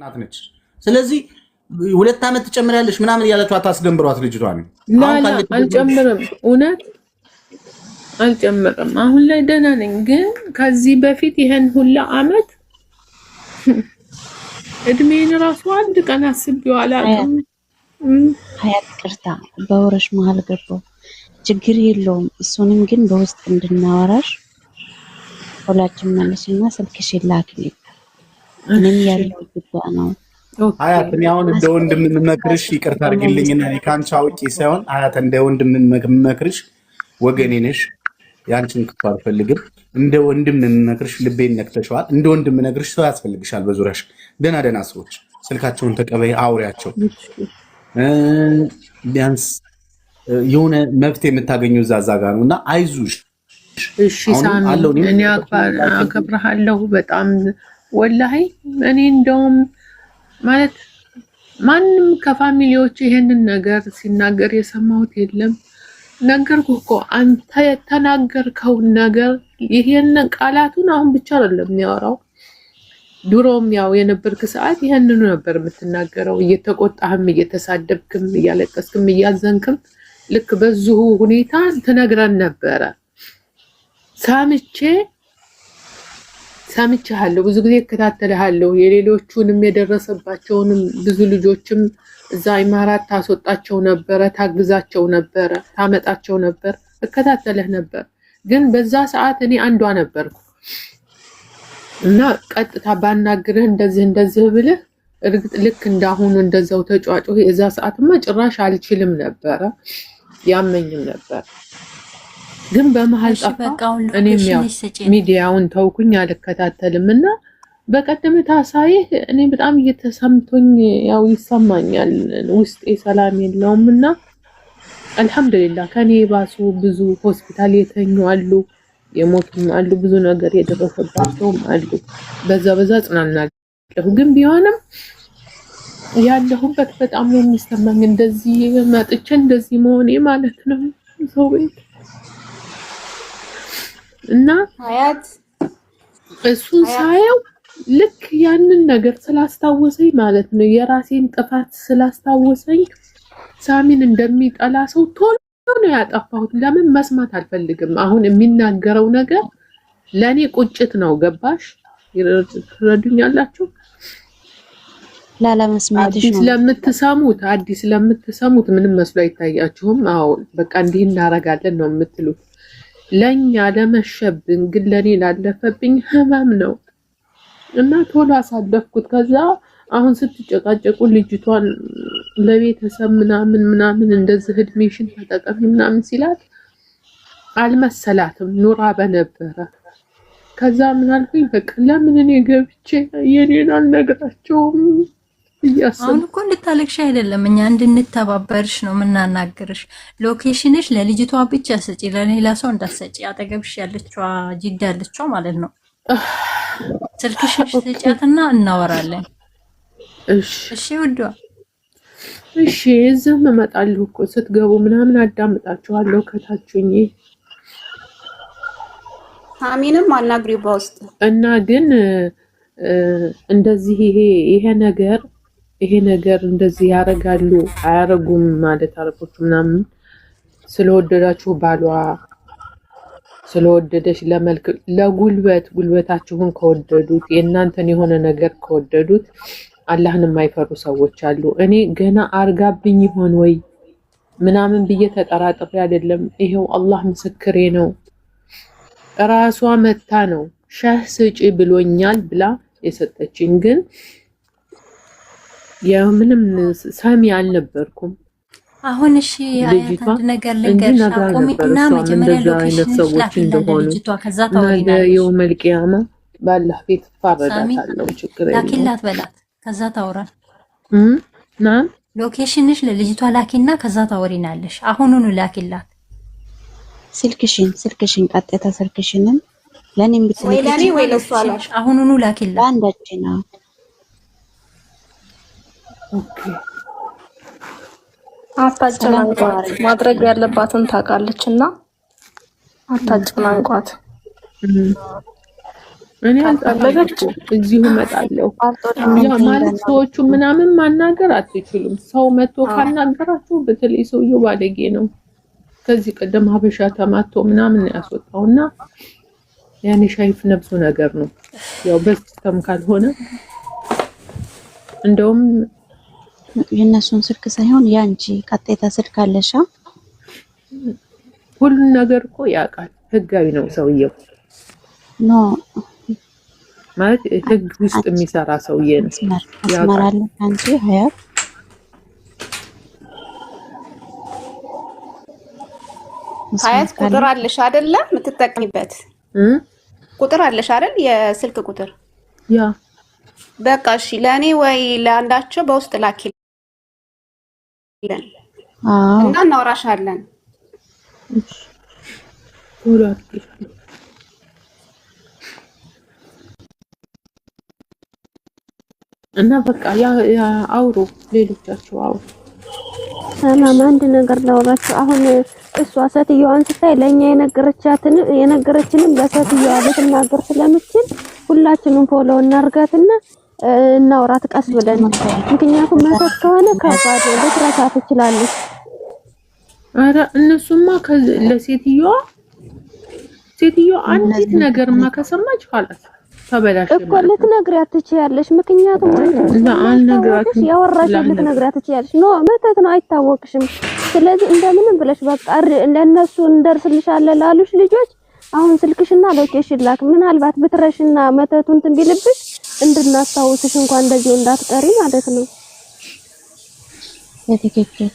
ናት ነች። ስለዚህ 2 ዓመት ትጨምሪያለሽ ምናምን እያላችሁ አታስደንብሯት ልጅቷን። አልጨምርም፣ እውነት አልጨምርም። አሁን ላይ ደህና ነኝ፣ ግን ከዚህ በፊት ይሄን ሁላ አመት እድሜን ራሱ አንድ ቀን አስቤው አላውቅም። ሀያት ቅርታ በወረሽ መሀል ገባው፣ ችግር የለውም። እሱንም ግን በውስጥ እንድናወራሽ ሁላችን መልስና ስልክሽ ላክልኝ። እኔም ያለው ጉዳይ ነው። ሀያት እኔ አሁን እንደ ወንድም የምመክርሽ ይቅርታ አድርጊልኝና ካንቺ አውቄ ሳይሆን ሀያት እንደ ወንድም የምመክርሽ ወገኔ ነሽ። ያንቺን ክፉ አልፈልግም። እንደ ወንድም የምመክርሽ ልቤን ነክተሽዋል። እንደ ወንድም የምነግርሽ ሰው ያስፈልግሻል። በዙሪያሽ ደህና ደህና ሰዎች ስልካቸውን ተቀበይ፣ አውሪያቸው። ቢያንስ የሆነ መፍትሄ የምታገኘው እዛ ጋር ነው እና አይዞሽ። እሺ ሳሚ፣ እኔ አከብርሃለሁ በጣም ወላሂ። እኔ እንደውም ማለት ማንም ከፋሚሊዎች ይሄንን ነገር ሲናገር የሰማሁት የለም። ነገርኩህ እኮ አንተ የተናገርከው ነገር ይሄን ቃላቱን አሁን ብቻ አይደለም የሚያወራው። ድሮም ያው የነበርክ ሰዓት ይሄንን ነበር የምትናገረው፣ እየተቆጣህም እየተሳደብክም እያለቀስክም እያዘንክም ልክ በዚሁ ሁኔታ ትነግረን ነበረ። ሰምቻለሁ፣ ብዙ ጊዜ እከታተልሃለሁ። የሌሎቹንም የደረሰባቸውንም ብዙ ልጆችም እዛ ኢማራት ታስወጣቸው ነበረ፣ ታግዛቸው ነበረ፣ ታመጣቸው ነበር፣ እከታተልህ ነበር። ግን በዛ ሰዓት እኔ አንዷ ነበርኩ እና ቀጥታ ባናግርህ እንደዚህ ብልህ እርግጥ ልክ እንዳሁኑ እንደዛው ተጫጫሁ። የዛ ሰዓትማ ጭራሽ አልችልም ነበረ፣ ያመኝም ነበር። ግን በመሃል ጠፋ። እኔም ያው ሚዲያውን ተውኩኝ፣ አልከታተልም እና በቀደምታ ሳይህ እኔ በጣም እየተሰምቶኝ ያው ይሰማኛል፣ ውስጤ ሰላም የለውም እና አልሐምዱሊላህ ከኔ ባሱ ብዙ ሆስፒታል የተኙ አሉ፣ የሞቱም አሉ፣ ብዙ ነገር የደረሰባቸውም አሉ። በዛ ጽናናለሁ። ግን ቢሆንም ያለሁበት በጣም ነው የሚሰማኝ፣ እንደዚህ መጥቼ እንደዚህ መሆኔ ማለት ነው ሰው ቤት እና ሀያት እሱን ሳየው ልክ ያንን ነገር ስላስታወሰኝ ማለት ነው፣ የራሴን ጥፋት ስላስታወሰኝ ሳሚን እንደሚጠላ ሰው ቶሎ ነው ያጠፋሁት። ለምን መስማት አልፈልግም። አሁን የሚናገረው ነገር ለኔ ቁጭት ነው። ገባሽ? ትረዱኛላችሁ? ላለመስማትሽ ነው። አዲስ ለምትሰሙት ምንም መስሎ አይታያችሁም። አዎ በቃ እንዲህ እናረጋለን ነው የምትሉት። ለኛ ለመሸብን ግን ለኔ ላለፈብኝ ህመም ነው እና ቶሎ አሳለፍኩት። ከዛ አሁን ስትጨቃጨቁ ልጅቷን ለቤተሰብ ምናምን እንደዚህ እድሜሽን ተጠቀሚ ምናምን ሲላት አልመሰላትም፣ ኑራ በነበረ። ከዛ ምን አልኩኝ፣ በቃ ለምን እኔ ገብቼ የኔን አልነግራቸውም እያሰብኩ። አሁን እኮ እንድታለቅሽ አይደለም፣ እኛ እንድንተባበርሽ ነው የምናናግርሽ። ሎኬሽንሽ ለልጅቷ ብቻ ስጪ፣ ለሌላ ሰው እንዳትሰጪ። አጠገብሽ ያለችዋ ጅዳ ያለችዋ ማለት ነው። ስልክሽን ስጫትና እናወራለን። እሺ ውዷ። እሺ እዚህም እመጣለሁ እኮ ስትገቡ ምናምን አዳምጣችኋለሁ ከታችኝ። አሚንም አናግሪው በውስጥ እና ግን እንደዚህ ይሄ ነገር እንደዚህ ያረጋሉ አያረጉም ማለት አረቦች ምናምን ስለወደዳችሁ ባሏ ስለወደደሽ ለመልክ ጉልበታችሁን ከወደዱት የእናንተን የሆነ ነገር ከወደዱት አላህን የማይፈሩ ሰዎች አሉ። እኔ ገና አርጋብኝ ይሆን ወይ ምናምን ብዬ ተጠራጥሬ አይደለም። ይሄው አላህ ምስክሬ ነው። ራሷ መታ ነው ሻህ ስጪ ብሎኛል ብላ የሰጠችኝ። ግን የምንም ሰሚ አልነበርኩም። አሁን እሺ አያት አንድ ነገር ልንገርሽ። አቆሚና መጀመሪያ ሎኬሽን ላኪልኝ ልጅቷ፣ ከዛ ታወሪናለሽ። የውመል ቂያማ ባላህ ቤት ፈረዳታለሁ። ችግር የለም ላኪላት በላት፣ ከዛ ታወራል። ናም ሎኬሽንሽ ለልጅቷ ላኪና ከዛ ታወሪናለሽ። አሁኑኑ ላኪላት ስልክሽን ቀጥታ ስልክሽንም ለኔም ወይ ለኔ ወይ ለሷ አላሽ። አሁኑኑ ላኪላት አንዳችን ነው። ኦኬ አታጨናንቋት፣ ማድረግ ያለባትን ታውቃለችና አታጨናንቋት። እኔ አልጠበቅኩ እዚሁ እመጣለሁ። ያ ማለት ሰዎቹ ምናምን ማናገር አትችሉም። ሰው መጥቶ ካናገራችሁ በተለይ ሰውየው ባለጌ ነው። ከዚህ ቀደም ሀበሻ ተማቶ ምናምን ያስወጣውና ያኔ ሻይፍ ነብሱ ነገር ነው። ያው በሲስተም ካልሆነ እንደውም የነሱን ስልክ ሳይሆን ያንቺ ቀጥታ ስልክ አለሻ። ሁሉን ነገር እኮ ያውቃል። ህጋዊ ነው ሰውየው። ኖ ማለት ህግ ውስጥ የሚሰራ ሰውዬ ነው። ያስመራለ አንቺ ሀያት ሀያት ቁጥር አለሽ አይደለ? የምትጠቀሚበት ቁጥር አለሽ አይደል? የስልክ ቁጥር ያ በቃ እሺ፣ ለኔ ወይ ለአንዳቸው በውስጥ ላኪልን እና እናወራሻለን። እና በቃ ያ አውሩ፣ ሌሎቻችሁ አውሩ። ሰላም፣ አንድ ነገር ላውራችሁ። አሁን እሷ ሴትዮዋን ስታይ ለኛ የነገረችንም ለሴትዮዋ ልትናገር ስለምትችል ሁላችንም ፎሎ እናርጋትና እናውራት ቀስ ብለን። ምክንያቱም መተት ከሆነ ከባድ ልትረሳ ትችላለች። አረ እነሱማ ለሴትዮዋ አንዲት ነገርማ ከሰማች ኋላስ ተበላሽ እኮ ልትነግሪያት ትችያለሽ። ምክንያቱም አልነግራትም ያወራሽ ልትነግሪያት ትችያለሽ። ኖ መተት ነው አይታወቅሽም። ስለዚህ እንደምንም ብለሽ በቃ ለነሱ እንደርስልሻለን ላሉሽ ልጆች አሁን ስልክሽና ሎኬሽን ላክ። ምናልባት ብትረሽና መተቱን ትንቢልብሽ እንድናስታውስሽ እንኳን እንደዚህ እንዳትቀሪ ማለት ነው። ለትክክል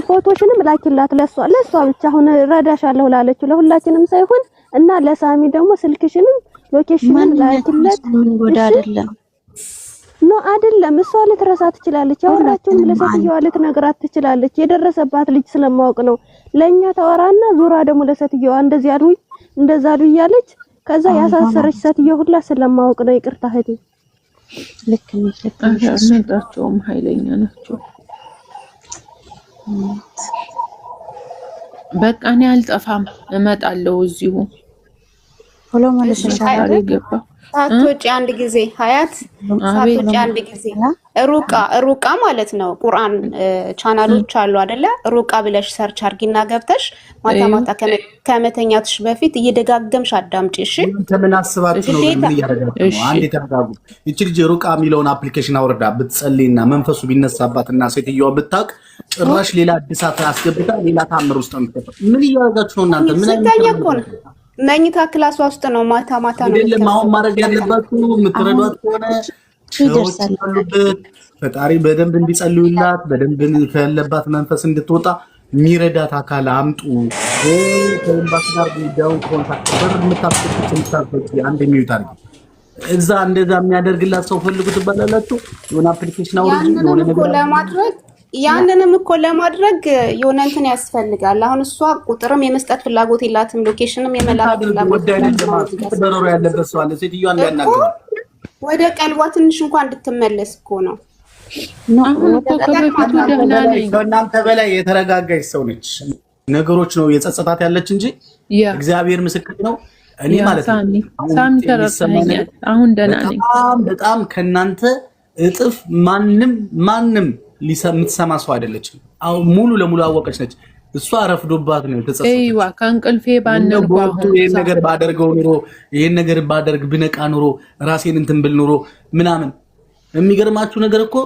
ፎቶሽንም ላኪላት ለሷ ብቻ አሁን ረዳሻለሁ ላለችው ለሁላችንም ሳይሆን እና ለሳሚ ደግሞ ስልክሽንም ሎኬሽንን ላኪላት። ምን ጎዳ አይደለም ኖ አይደለም፣ እሷ ልትረሳ ትችላለች። ያወራችውን ለሴትዮዋ ልትነግራት ትችላለች። የደረሰባት ልጅ ስለማወቅ ነው። ለኛ ተወራና ዙራ ደግሞ ለሴትዮዋ እንደዚህ አሉኝ እንደዛ አሉ እያለች ከዛ ያሳሰረች ሴትዮ ሁላ ስለማወቅ ነው። ይቅርታ እህቴ። ልክ ነሽ። እነዛቸውም ኃይለኛ ናቸው። በቃ እኔ አልጠፋም፣ እመጣለሁ እዚሁ ፎሎ ማለት ነው። ሳትወጪ አንድ ጊዜ ሀያት ሳትወጪ አንድ ጊዜ ሩቃ ማለት ነው። ቁርአን ቻናሎች አሉ አይደለ? ሩቃ ብለሽ ሰርች አርጊና ገብተሽ ማታ ማታ ከመተኛትሽ በፊት እየደጋገምሽ አዳምጪ። እሺ ምን አስባችሁ ነው? ምን እያደረጋችሁ ነው? አንዴ ተረጋጉ። እቺ ልጅ ሩቃ የሚለውን አፕሊኬሽን አውርዳ ብትጸልይና መንፈሱ ቢነሳባትና ሴትዮዋ ብታውቅ ጭራሽ ሌላ አዲሳት አስገብታ ሌላ ታምር ውስጥ ነው። ምን እያደረጋችሁ ነው እናንተ? ምን አይነት መኝታ ክላስ ውስጥ ነው ማታ ማታ ነው። አይደለም አሁን ማድረግ ያለባችሁ የምትረዷት ከሆነ ፈጣሪ በደንብ እንዲጸልዩላት በደንብ ከለባት መንፈስ እንድትወጣ የሚረዳት አካል አምጡ። ከኤምባሲ ጋር ቢደው ኮንታክት በር የምታስፈጽሙት አንድ ሚዩት አድርጊ። እዛ እንደዛ የሚያደርግላት ሰው ፈልጉ ትባላላችሁ። የሆነ አፕሊኬሽን አውርዱ የሆነ ነገር ለማድረግ ያንንም እኮ ለማድረግ የሆነ እንትን ያስፈልጋል። አሁን እሷ ቁጥርም የመስጠት ፍላጎት የላትም፣ ሎኬሽንም የመላክ ፍላጎት ተበረሮ ያለበት ሰው አለ። ሴትዮዋ እንዲያናገር ወደ ቀልቧ ትንሽ እንኳን እንድትመለስ እኮ ነው። ከእናንተ በላይ የተረጋጋች ሰው ነች። ነገሮች ነው የጸጸታት ያለች እንጂ እግዚአብሔር ምስክር ነው። እኔ ማለት ነው ሳሚ ተረጋጋኛል። አሁን ደህና ነኝ። በጣም ከእናንተ እጥፍ ማንም የምትሰማ ሰው አይደለችም። አሁን ሙሉ ለሙሉ አወቀች ነች። እሷ ረፍዶባት ነው የተጸጸተች። አይዋ ከእንቅልፌ ባነርኩ ይሄን ነገር ባደርገው ኑሮ ይሄን ነገር ባደርግ ብነቃ ኑሮ ራሴን እንትን ብል ኑሮ ምናምን። የሚገርማችሁ ነገር እኮ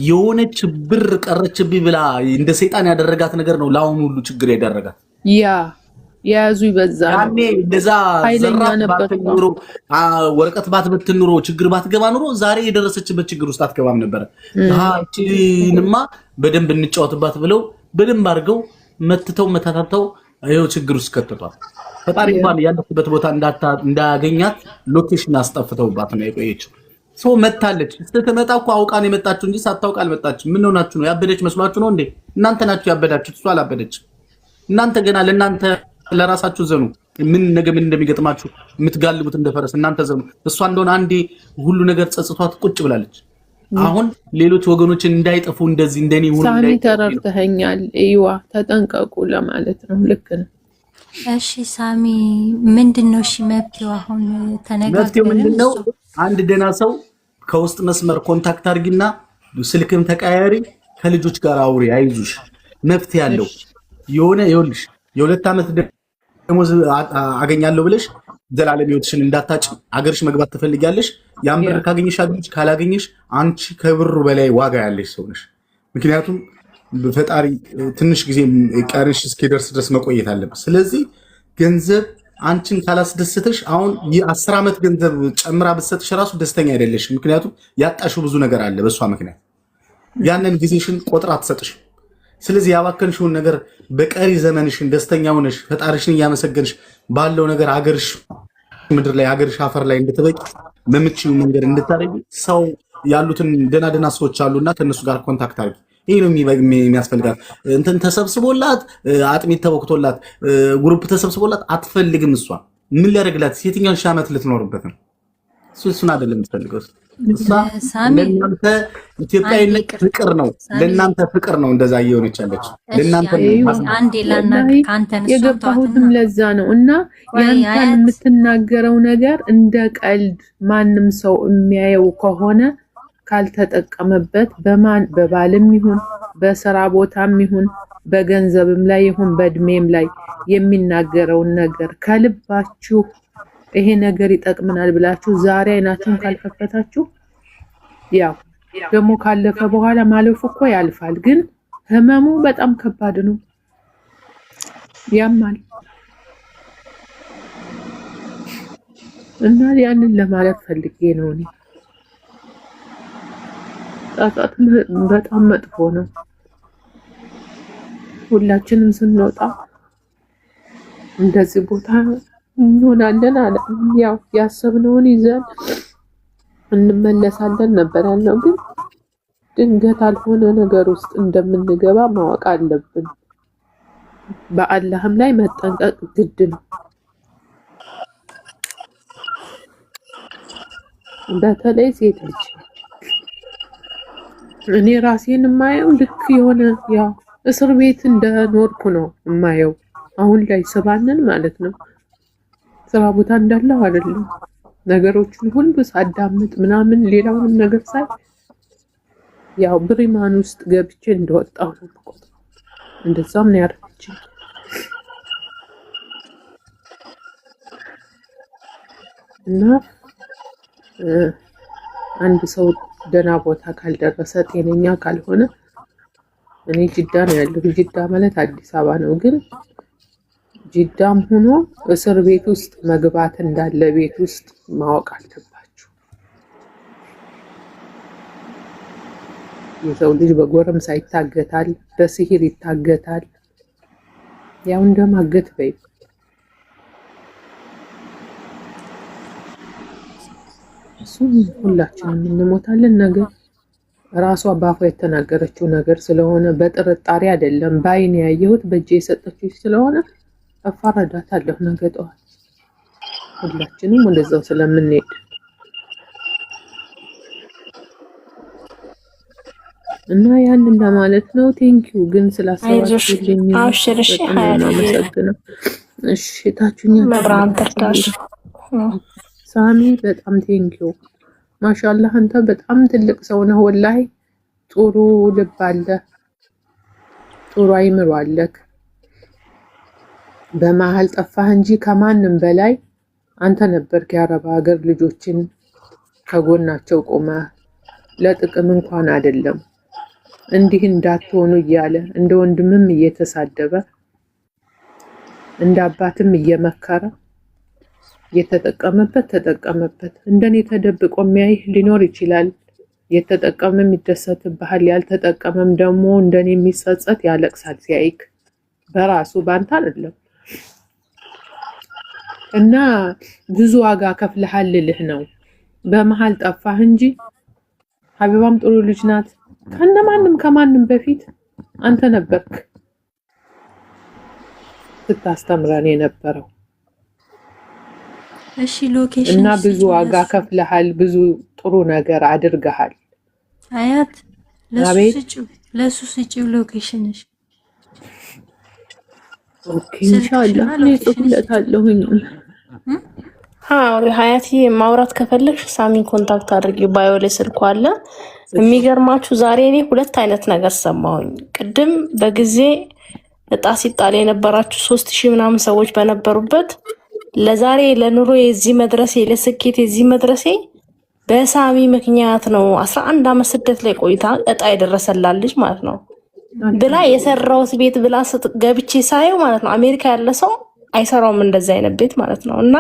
የሆነች ብር ቀረችብኝ ብላ እንደ ሰይጣን ያደረጋት ነገር ነው ለአሁን ሁሉ ችግር ያደረጋት። የያዙ ይበዛል። ያኔ እንደዛ ኑሮ ወረቀት ባትበትን ኑሮ ችግር ባትገባ ኑሮ ዛሬ የደረሰችበት ችግር ውስጥ አትገባም ነበር። እቺንማ በደንብ እንጫወትባት ብለው በደንብ አድርገው መታታተው ይኸው ችግር ውስጥ ከተቷል። ፈጣሪ እንኳን ያለችበት ቦታ እንዳያገኛት ሎኬሽን አስጠፍተውባት ነው የቆየችው። ሰው መታለች። ስትመጣ እኮ አውቃ ነው የመጣችው እንጂ ሳታውቅ አልመጣችም። ምን ሆናችሁ ነው? ያበደች መስሏችሁ ነው እንዴ? እናንተ ናችሁ ያበዳችሁት፣ እሷ አላበደችም። እናንተ ገና ለእናንተ ለራሳችሁ ዘኑ። ምን እንደሚገጥማችሁ የምትጋልቡት እንደፈረስ እናንተ ዘኑ። እሷ እንደሆነ አንዴ ሁሉ ነገር ጸጽቷት ቁጭ ብላለች። አሁን ሌሎች ወገኖችን እንዳይጠፉ እንደዚህ እንደኔ ሁሉ ሳሚ ተረድተኸኛል። አይዋ ተጠንቀቁ ለማለት ነው። ልክ ነው። እሺ ሳሚ ምንድነው? እሺ መፍትሄው አሁን መፍትሄው ተነጋገርን። ምንድነው? አንድ ደህና ሰው ከውስጥ መስመር ኮንታክት አድርጊና ስልክም ተቀያሪ ከልጆች ጋር አውሪ፣ አይዙሽ መፍትሄ ያለው የሆነ ይኸውልሽ የ2 ዓመት ደሞዝ አገኛለሁ ብለሽ ዘላለም ህይወትሽን እንዳታጭ አገርሽ መግባት ትፈልጊያለሽ። ያን ብር ካገኘሽ አግኝሽ፣ ካላገኘሽ አንቺ ከብሩ በላይ ዋጋ ያለሽ ሰው ነሽ። ምክንያቱም ፈጣሪ ትንሽ ጊዜ ቀርሽ እስኪደርስ ድረስ መቆየት አለበት። ስለዚህ ገንዘብ አንቺን ካላስደሰተሽ አሁን የ10 ዓመት ገንዘብ ጨምራ ብትሰጥሽ ራሱ ደስተኛ አይደለሽ። ምክንያቱም ያጣሽው ብዙ ነገር አለ በእሷ ምክንያት። ያንን ጊዜሽን ቆጥራ አትሰጥሽ። ስለዚህ ያባከንሽውን ነገር በቀሪ ዘመንሽን ደስተኛ ሆነሽ ፈጣሪሽን እያመሰገንሽ ባለው ነገር አገርሽ ምድር ላይ አገርሽ አፈር ላይ እንድትበቂ በምችው መንገድ እንድታረጊ ሰው ያሉትን ደና ሰዎች አሉና ከነሱ ጋር ኮንታክት አድርጊ። ይሄ ነው የሚያስፈልጋት። እንትን ተሰብስቦላት አጥሚት ተወክቶላት ግሩፕ ተሰብስቦላት አትፈልግም። እሷ ምን ሊያደርግላት የትኛውን ሺህ ዓመት ልትኖርበት ነው? እሱን አይደለም የምትፈልገው። ለእናንተ ኢትዮጵያዊነት ፍቅር ነው፣ ለእናንተ ፍቅር ነው እንደዛ እየሆነች ያለች ለእናንተ። አንዴ ላናግ ካንተን የገባሁትም ለዛ ነው። እና ያንተን የምትናገረው ነገር እንደ ቀልድ ማንም ሰው የሚያየው ከሆነ ካልተጠቀመበት በባልም ይሁን በስራ ቦታም ይሁን በገንዘብም ላይ ይሁን በእድሜም ላይ የሚናገረውን ነገር ከልባችሁ ይሄ ነገር ይጠቅመናል ብላችሁ ዛሬ አይናችሁን ካልከፈታችሁ ያው ደግሞ ካለፈ በኋላ ማለፉ እኮ ያልፋል። ግን ህመሙ በጣም ከባድ ነው፣ ያማል። እና ያንን ለማለት ፈልጌ ነው እኔ። ጣጣት በጣም መጥፎ ነው። ሁላችንም ስንወጣ እንደዚህ ቦታ እንሆናለን አለ። ያው ያሰብነውን ይዘን እንመለሳለን ነበር ያልነው። ግን ድንገት አልሆነ ነገር ውስጥ እንደምንገባ ማወቅ አለብን። በአላህም ላይ መጠንቀቅ ግድ ነው። በተለይ ሴት ልጅ እኔ ራሴን የማየው ልክ የሆነ ያው እስር ቤት እንደኖርኩ ነው የማየው። አሁን ላይ ስባንን ማለት ነው ስራ ቦታ እንዳለው አይደለም። ነገሮችን ሁሉ ሳዳምጥ ምናምን ሌላውን ነገር ሳይ ያው ብሪማን ውስጥ ገብቼ እንደወጣው ነው የምቆጥረው። እንደዛም ነው ያደረገችኝ። እና አንድ ሰው ደህና ቦታ ካልደረሰ ጤነኛ ካልሆነ እኔ ጅዳ ነው ያለው። ጅዳ ማለት አዲስ አበባ ነው፣ ግን ጅዳም ሆኖ እስር ቤት ውስጥ መግባት እንዳለ ቤት ውስጥ ማወቅ አለባችሁ። የሰው ልጅ በጎረምሳ ይታገታል፣ በስሂር ይታገታል። ያው እንደማገት በይ እሱ ሁላችንም እንሞታለን። ነገር ራሷ ባፏ የተናገረችው ነገር ስለሆነ በጥርጣሬ አይደለም፣ በአይን ያየሁት በእጄ የሰጠችው ስለሆነ እፋረዳታለሁ ነገ ጠዋት ሁላችንም ወደዛው ስለምንሄድ እና ያንን ለማለት ነው። ቴንኪው ግን ስላሰባችሁልኝ አመሰግናለሁ። እሺ ታችሁኛ መብራን ተፍታሽ ሳሚ በጣም ቴንኪው። ማሻአላህ አንተ በጣም ትልቅ ሰው ነህ። ወላሂ ጥሩ ልብ አለ፣ ጥሩ አይምሮ አለክ። በመሀል ጠፋህ እንጂ ከማንም በላይ አንተ ነበርክ የአረብ ሀገር ልጆችን ከጎናቸው ቆመህ ለጥቅም እንኳን አይደለም እንዲህ እንዳትሆኑ እያለ እንደ ወንድምም እየተሳደበ እንደ አባትም እየመከረ የተጠቀመበት ተጠቀመበት። እንደኔ ተደብቆ የሚያይህ ሊኖር ይችላል። የተጠቀመም ይደሰትብሃል፣ ያልተጠቀመም ደግሞ እንደኔ የሚጸጸት ያለቅሳል ሲያይክ በራሱ ባንተ አይደለም። እና ብዙ ዋጋ ከፍለሃል ልልህ ነው። በመሃል ጠፋህ እንጂ ሀቢባም ጥሩ ልጅ ናት። ከማንም በፊት አንተ ነበርክ ስታስተምረን የነበረው። እሺ ሎኬሽን እና ብዙ ዋጋ ከፍለሃል፣ ብዙ ጥሩ ነገር አድርገሃል። አያት ለሱ ስጪው ሎኬሽንሽ ኦኬ ኢንሻአላህ እኔ ጽፍለታለሁኝ። ሀያቲ ማውራት ከፈለግሽ ሳሚን ኮንታክት አድርጊ፣ ባዮ ላይ ስልኩ አለ። የሚገርማችሁ ዛሬ እኔ ሁለት አይነት ነገር ሰማሁኝ። ቅድም በጊዜ እጣ ሲጣል የነበራችሁ 3000 ምናምን ሰዎች በነበሩበት ለዛሬ ለኑሮ የዚህ መድረሴ ለስኬት የዚህ መድረሴ በሳሚ ምክንያት ነው 11 ዓመት ስደት ላይ ቆይታ እጣ የደረሰላልሽ ማለት ነው ብላ የሰራውት ቤት ብላ ገብቼ ሳየው ማለት ነው አሜሪካ ያለ ሰው አይሰራውም እንደዛ አይነት ቤት ማለት ነው እና